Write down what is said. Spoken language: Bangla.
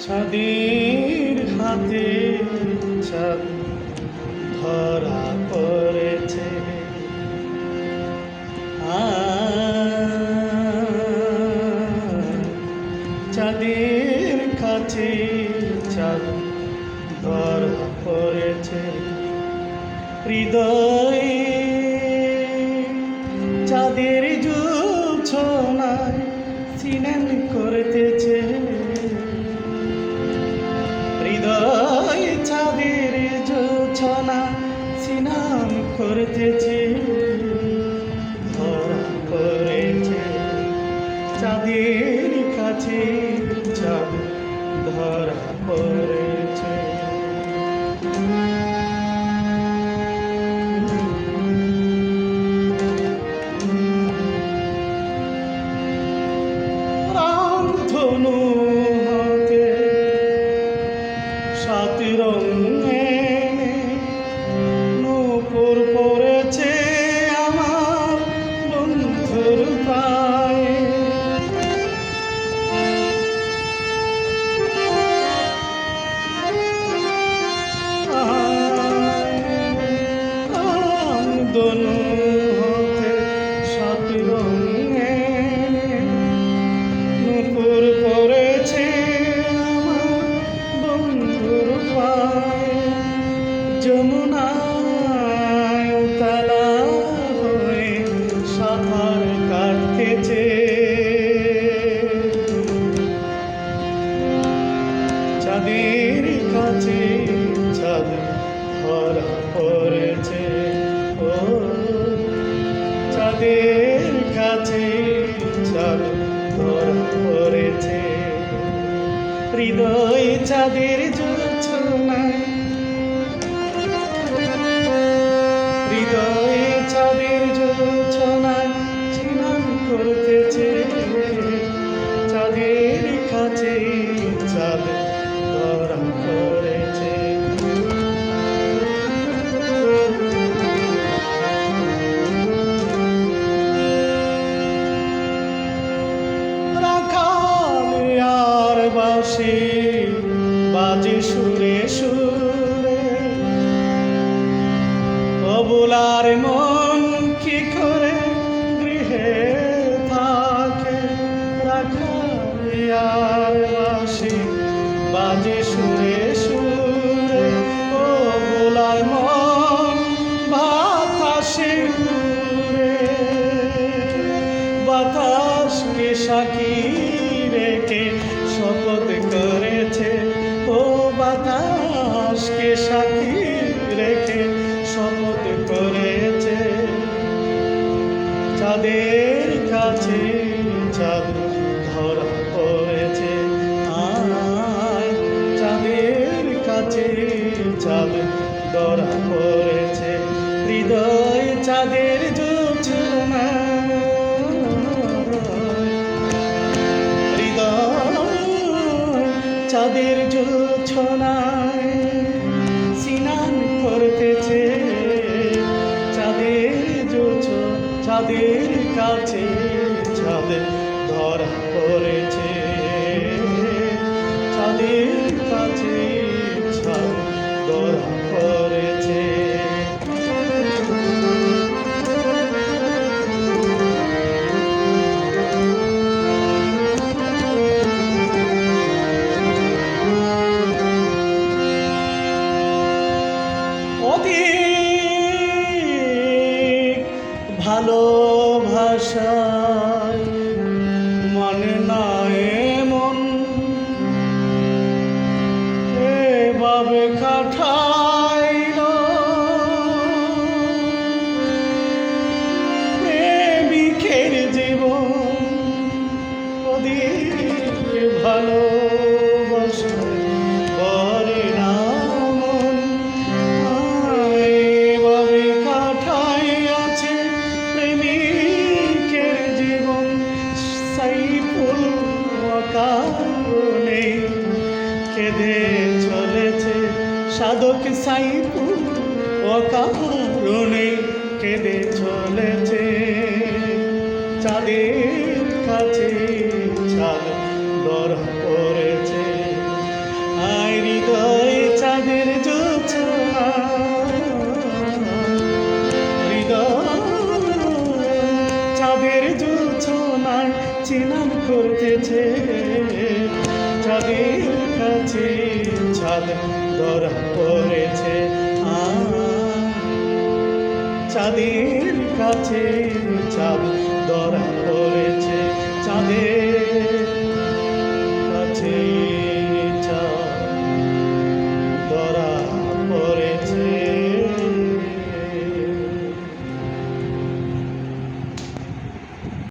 চাঁদের হাতে চাঁদ ধরা পড়েছে। চাঁদের কাছে চাঁদ ধরা পড়েছে। হৃদয়ে চাঁদের জোছনায় স্নান করতেছে। হৃদয়ে চাঁদের জোছনা স্নান করতেছে। ধরা পড়েছে চাঁদের কাছে চাঁদ ধরা পড়েছে। রামধনু হাতে সাত রঙে নূপুর পড়েছে আমার বন্ধুর পায়ে। রামধনু হাতে সাত রঙে নূপুর পড়েছে আমার বন্ধুর পায়ে। যমুনায় উতলা হয়ে সাঁতার কাটতেছে। চাঁদের কাছে চাঁদ ধরা পড়েছে। ও চাঁদের কাছে চাঁদ ধরা পড়েছে। হৃদয় চাঁদের জোছনায় হৃদয়ে চাঁদের জোছনায় স্নান করতেছে। চাঁদের কাছে চাঁদ ধরা পড়েছে। রাখাল বাঁশি বাজে সুরে সুরে। অবলার মন কি করে গৃহে থাকে। রাখাল বাঁশি বাজে সুরে সুরে। অবলার মন বাতাসে উড়ে। বাতাসকে সাক্ষী রেখে শপথ করেছে। ও বাতাসকে সাক্ষী রেখে শপথ করেছে। চাঁদের কাছে চাঁদ ধরা পড়েছে। আয় চাঁদের কাছে চাঁদ ধরা পড়েছে। হৃদয় চাঁদের জোছনা চাঁদের জোছনায় স্নান করতেছে। চাঁদের কাছে চাঁদ ধরা পড়েছে। চাঁদের কাছে চাঁদ ধরা পড়েছে। অধিক ভালোবাসায় মানে না এমন এভাবে কাটাইল। প্রেমিকের জীবন অধিক ভালোবাসায় করে না মন। এভাবে কাটাইয়াছে প্রেমিকের জীবন। সাইফুল অকারণে কেঁদে চলেছে। সাধক সাইফুল অকারণে কেঁদে চলেছে। চাঁদের কাছে চাঁদ ধরা পড়েছে। চাঁদের জোছনায় চিনান করতেছে, চাঁদের কাছে চাঁদ ধরা পড়েছে। চাঁদের কাছে চাঁদ ধরা পড়েছে, চাঁদের